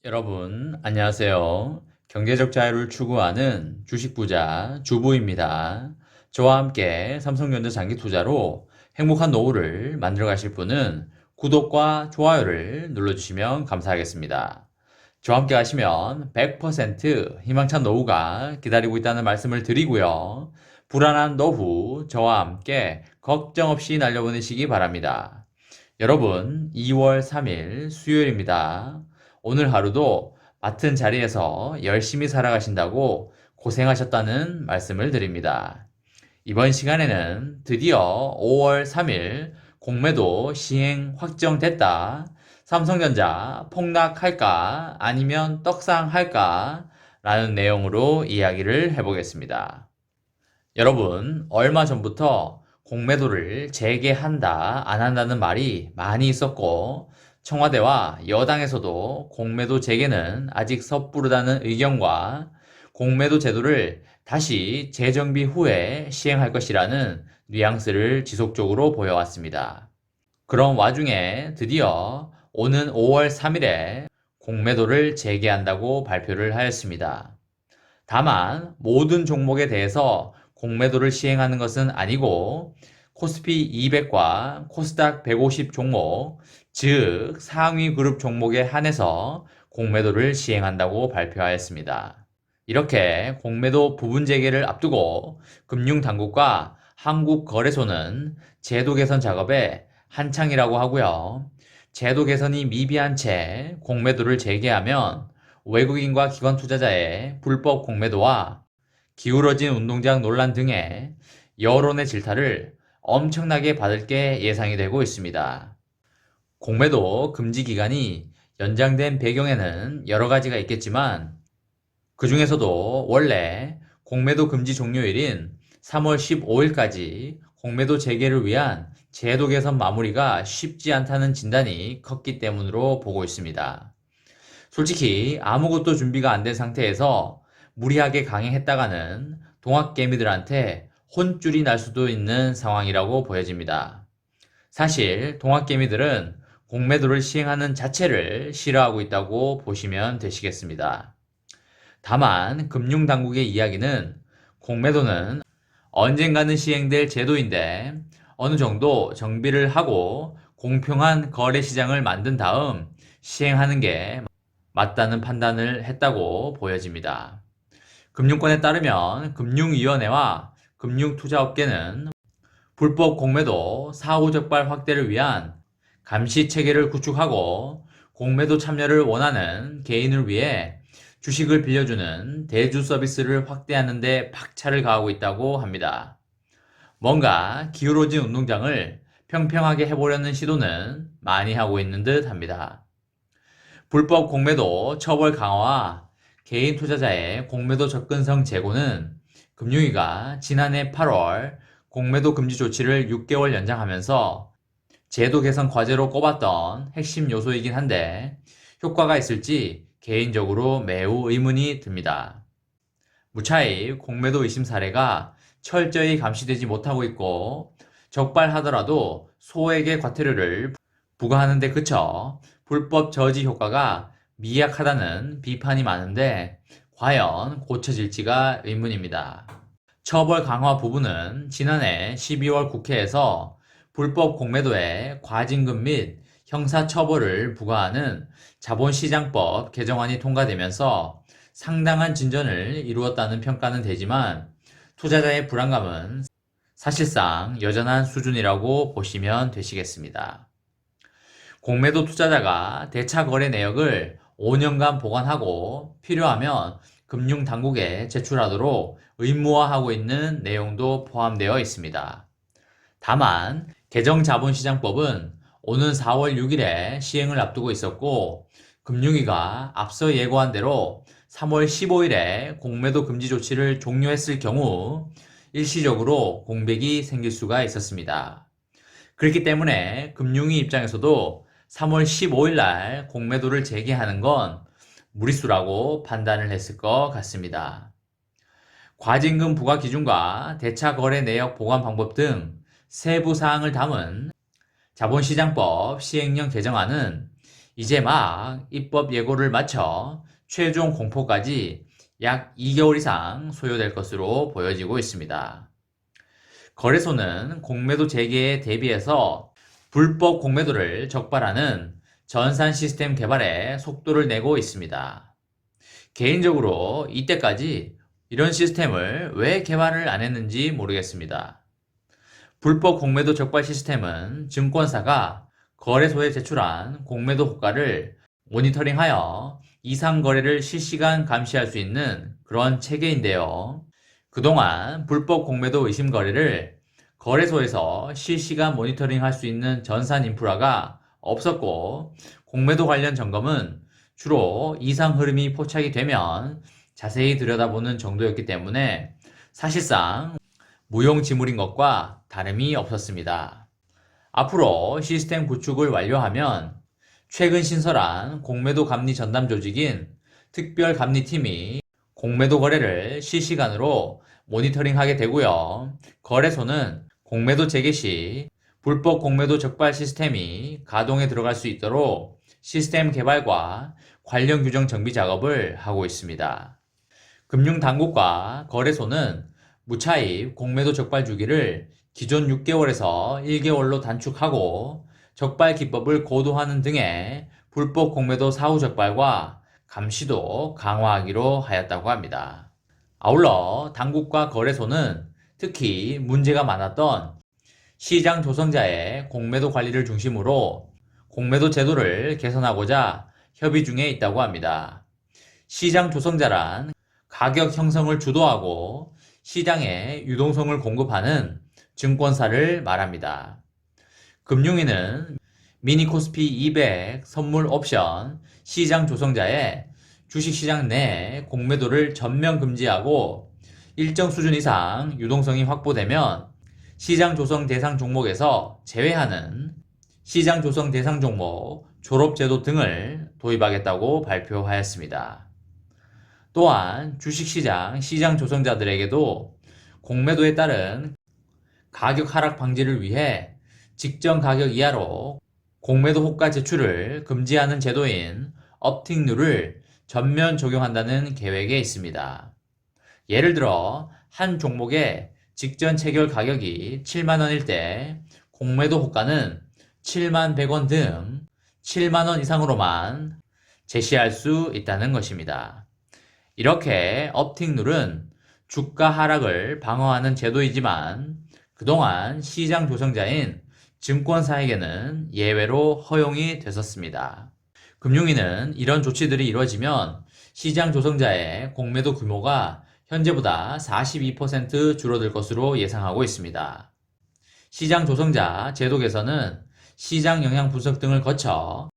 여러분, 안녕하세요. 경제적 자유를 추구하는 주식부자 주부입니다. 저와 함께 삼성전자 장기 투자로 행복한 노후를 만들어 가실 분은 구독과 좋아요를 눌러주시면 감사하겠습니다. 저와 함께 하시면 100% 희망찬 노후가 기다리고 있다는 말씀을 드리고요. 불안한 노후 저와 함께 걱정 없이 날려보내시기 바랍니다. 여러분, 2월 3일 수요일입니다. 오늘 하루도 맡은 자리에서 열심히 살아가신다고 고생하셨다는 말씀을 드립니다. 이번 시간에는 드디어 5월 3일 공매도 시행 확정됐다. 삼성전자 폭락할까 아니면 떡상할까 라는 내용으로 이야기를 해보겠습니다. 여러분, 얼마 전부터 공매도를 재개한다, 안 한다는 말이 많이 있었고, 청와대와 여당에서도 공매도 재개는 아직 섣부르다는 의견과 공매도 제도를 다시 재정비 후에 시행할 것이라는 뉘앙스를 지속적으로 보여왔습니다. 그런 와중에 드디어 오는 5월 3일에 공매도를 재개한다고 발표를 하였습니다. 다만 모든 종목에 대해서 공매도를 시행하는 것은 아니고 코스피 200과 코스닥 150 종목, 즉 상위 그룹 종목에 한해서 공매도를 시행한다고 발표하였습니다. 이렇게 공매도 부분 재개를 앞두고 금융당국과 한국거래소는 제도 개선 작업에 한창이라고 하고요. 제도 개선이 미비한 채 공매도를 재개하면 외국인과 기관 투자자의 불법 공매도와 기울어진 운동장 논란 등의 여론의 질타를 엄청나게 받을 게 예상이 되고 있습니다. 공매도 금지 기간이 연장된 배경에는 여러 가지가 있겠지만 그 중에서도 원래 공매도 금지 종료일인 3월 15일까지 공매도 재개를 위한 제도 개선 마무리가 쉽지 않다는 진단이 컸기 때문으로 보고 있습니다. 솔직히 아무것도 준비가 안 된 상태에서 무리하게 강행했다가는 동학개미들한테 혼쭐이 날 수도 있는 상황이라고 보여집니다. 사실 동학개미들은 공매도를 시행하는 자체를 싫어하고 있다고 보시면 되시겠습니다. 다만 금융당국의 이야기는 공매도는 언젠가는 시행될 제도인데 어느 정도 정비를 하고 공평한 거래시장을 만든 다음 시행하는 게 맞다는 판단을 했다고 보여집니다. 금융권에 따르면 금융위원회와 금융투자업계는 불법 공매도 사후 적발 확대를 위한 감시 체계를 구축하고 공매도 참여를 원하는 개인을 위해 주식을 빌려주는 대주 서비스를 확대하는 데 박차를 가하고 있다고 합니다. 뭔가 기울어진 운동장을 평평하게 해보려는 시도는 많이 하고 있는 듯 합니다. 불법 공매도 처벌 강화와 개인 투자자의 공매도 접근성 제고는 금융위가 지난해 8월 공매도 금지 조치를 6개월 연장하면서 제도 개선 과제로 꼽았던 핵심 요소이긴 한데 효과가 있을지 개인적으로 매우 의문이 듭니다. 무차히 공매도 의심 사례가 철저히 감시되지 못하고 있고 적발하더라도 소액의 과태료를 부과하는 데 그쳐 불법 저지 효과가 미약하다는 비판이 많은데 과연 고쳐질지가 의문입니다. 처벌 강화 부분은 지난해 12월 국회에서 불법 공매도에 과징금 및 형사처벌을 부과하는 자본시장법 개정안이 통과되면서 상당한 진전을 이루었다는 평가는 되지만 투자자의 불안감은 사실상 여전한 수준이라고 보시면 되시겠습니다. 공매도 투자자가 대차 거래 내역을 5년간 보관하고 필요하면 금융당국에 제출하도록 의무화하고 있는 내용도 포함되어 있습니다. 다만 개정자본시장법은 오는 4월 6일에 시행을 앞두고 있었고 금융위가 앞서 예고한 대로 3월 15일에 공매도 금지 조치를 종료했을 경우 일시적으로 공백이 생길 수가 있었습니다. 그렇기 때문에 금융위 입장에서도 3월 15일 날 공매도를 재개하는 건 무리수라고 판단을 했을 것 같습니다. 과징금 부과 기준과 대차 거래 내역 보관 방법 등 세부 사항을 담은 자본시장법 시행령 개정안은 이제 막 입법 예고를 마쳐 최종 공포까지 약 2개월 이상 소요될 것으로 보여지고 있습니다. 거래소는 공매도 재개에 대비해서 불법 공매도를 적발하는 전산 시스템 개발에 속도를 내고 있습니다. 개인적으로 이때까지 이런 시스템을 왜 개발을 안 했는지 모르겠습니다. 불법 공매도 적발 시스템은 증권사가 거래소에 제출한 공매도 호가를 모니터링하여 이상 거래를 실시간 감시할 수 있는 그런 체계인데요. 그동안 불법 공매도 의심 거래를 거래소에서 실시간 모니터링할 수 있는 전산 인프라가 없었고, 공매도 관련 점검은 주로 이상 흐름이 포착이 되면 자세히 들여다보는 정도였기 때문에 사실상 무용지물인 것과 다름이 없었습니다. 앞으로 시스템 구축을 완료하면 최근 신설한 공매도 감리 전담 조직인 특별감리팀이 공매도 거래를 실시간으로 모니터링하게 되고요. 거래소는 공매도 재개 시 불법 공매도 적발 시스템이 가동에 들어갈 수 있도록 시스템 개발과 관련 규정 정비 작업을 하고 있습니다. 금융당국과 거래소는 무차입 공매도 적발 주기를 기존 6개월에서 1개월로 단축하고 적발 기법을 고도화하는 등의 불법 공매도 사후 적발과 감시도 강화하기로 하였다고 합니다. 아울러 당국과 거래소는 특히 문제가 많았던 시장 조성자의 공매도 관리를 중심으로 공매도 제도를 개선하고자 협의 중에 있다고 합니다. 시장 조성자란 가격 형성을 주도하고 시장에 유동성을 공급하는 증권사를 말합니다. 금융위는 미니 코스피 200 선물 옵션 시장 조성자의 주식시장 내 공매도를 전면 금지하고 일정 수준 이상 유동성이 확보되면 시장 조성 대상 종목에서 제외하는 시장 조성 대상 종목 졸업제도 등을 도입하겠다고 발표하였습니다. 또한 주식시장 시장 조성자들에게도 공매도에 따른 가격 하락 방지를 위해 직전 가격 이하로 공매도 호가 제출을 금지하는 제도인 업팅 룰을 전면 적용한다는 계획에 있습니다. 예를 들어 한 종목의 직전 체결 가격이 7만원일 때 공매도 호가는 7만 100원 등 7만원 이상으로만 제시할 수 있다는 것입니다. 이렇게 업팅 룰은 주가 하락을 방어하는 제도이지만 그동안 시장 조성자인 증권사에게는 예외로 허용이 됐었습니다. 금융위는 이런 조치들이 이루어지면 시장 조성자의 공매도 규모가 현재보다 42% 줄어들 것으로 예상하고 있습니다. 시장 조성자 제도 개선은 시장 영향 분석 등을 거쳐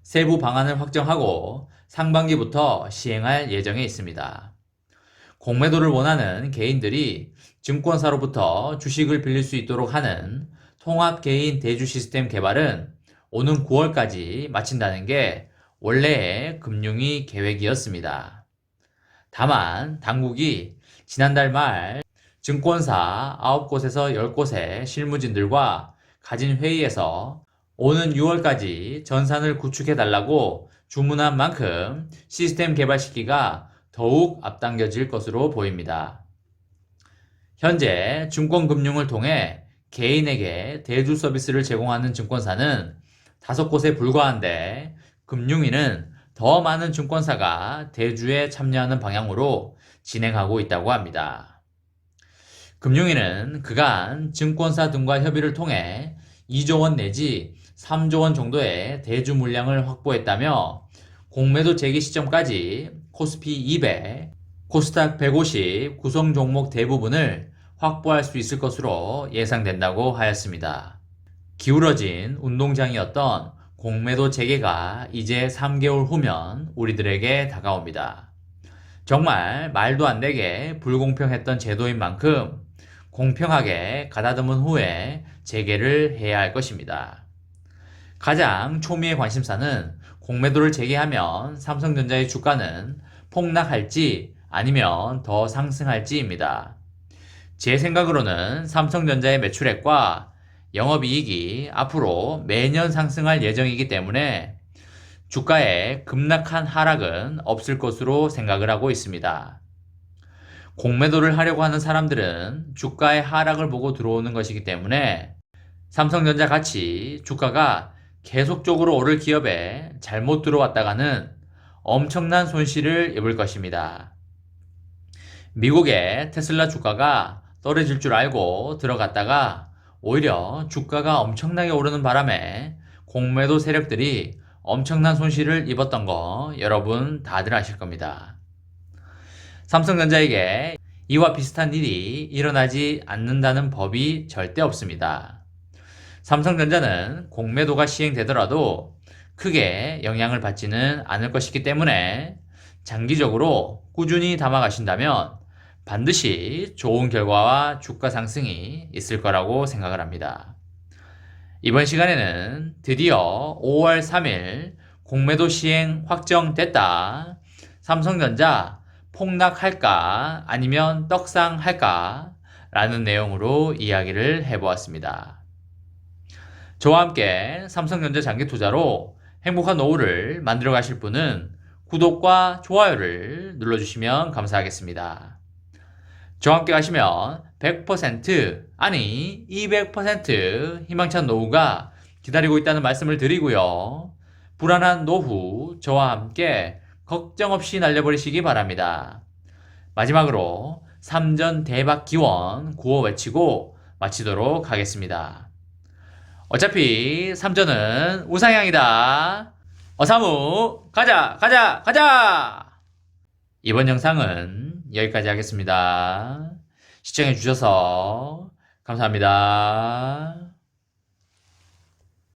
세부 방안을 확정하고 상반기부터 시행할 예정에 있습니다. 공매도를 원하는 개인들이 증권사로부터 주식을 빌릴 수 있도록 하는 통합개인 대주 시스템 개발은 오는 9월까지 마친다는 게 원래의 금융위 계획이었습니다. 다만 당국이 지난달 말 증권사 9곳에서 10곳의 실무진들과 가진 회의에서 오는 6월까지 전산을 구축해달라고 주문한 만큼 시스템 개발 시기가 더욱 앞당겨질 것으로 보입니다. 현재 증권금융을 통해 개인에게 대주 서비스를 제공하는 증권사는 5곳에 불과한데 금융위는 더 많은 증권사가 대주에 참여하는 방향으로 진행하고 있다고 합니다. 금융위는 그간 증권사 등과 협의를 통해 2조 원 내지 3조 원 정도의 대주 물량을 확보했다며 공매도 재개 시점까지 코스피 200, 코스닥 150 구성 종목 대부분을 확보할 수 있을 것으로 예상된다고 하였습니다. 기울어진 운동장이었던 공매도 재개가 이제 3개월 후면 우리들에게 다가옵니다. 정말 말도 안 되게 불공평했던 제도인 만큼 공평하게 가다듬은 후에 재개를 해야 할 것입니다. 가장 초미의 관심사는 공매도를 재개하면 삼성전자의 주가는 폭락할지 아니면 더 상승할지입니다. 제 생각으로는 삼성전자의 매출액과 영업이익이 앞으로 매년 상승할 예정이기 때문에 주가의 급락한 하락은 없을 것으로 생각을 하고 있습니다. 공매도를 하려고 하는 사람들은 주가의 하락을 보고 들어오는 것이기 때문에 삼성전자 같이 주가가 계속적으로 오를 기업에 잘못 들어왔다가는 엄청난 손실을 입을 것입니다. 미국의 테슬라 주가가 떨어질 줄 알고 들어갔다가 오히려 주가가 엄청나게 오르는 바람에 공매도 세력들이 엄청난 손실을 입었던 거 여러분 다들 아실 겁니다. 삼성전자에게 이와 비슷한 일이 일어나지 않는다는 법이 절대 없습니다. 삼성전자는 공매도가 시행되더라도 크게 영향을 받지는 않을 것이기 때문에 장기적으로 꾸준히 담아가신다면 반드시 좋은 결과와 주가 상승이 있을 거라고 생각을 합니다. 이번 시간에는 드디어 5월 3일 공매도 시행 확정됐다. 삼성전자 폭락할까 아니면 떡상할까 라는 내용으로 이야기를 해보았습니다. 저와 함께 삼성전자 장기 투자로 행복한 노후를 만들어 가실 분은 구독과 좋아요를 눌러주시면 감사하겠습니다. 저와 함께 가시면 100% 아니 200% 희망찬 노후가 기다리고 있다는 말씀을 드리고요. 불안한 노후 저와 함께 걱정 없이 날려버리시기 바랍니다. 마지막으로 3전 대박 기원 구호 외치고 마치도록 하겠습니다. 어차피 3전은 우상향이다. 어사무 가자 가자 가자. 이번 영상은 여기까지 하겠습니다. 시청해 주셔서 감사합니다.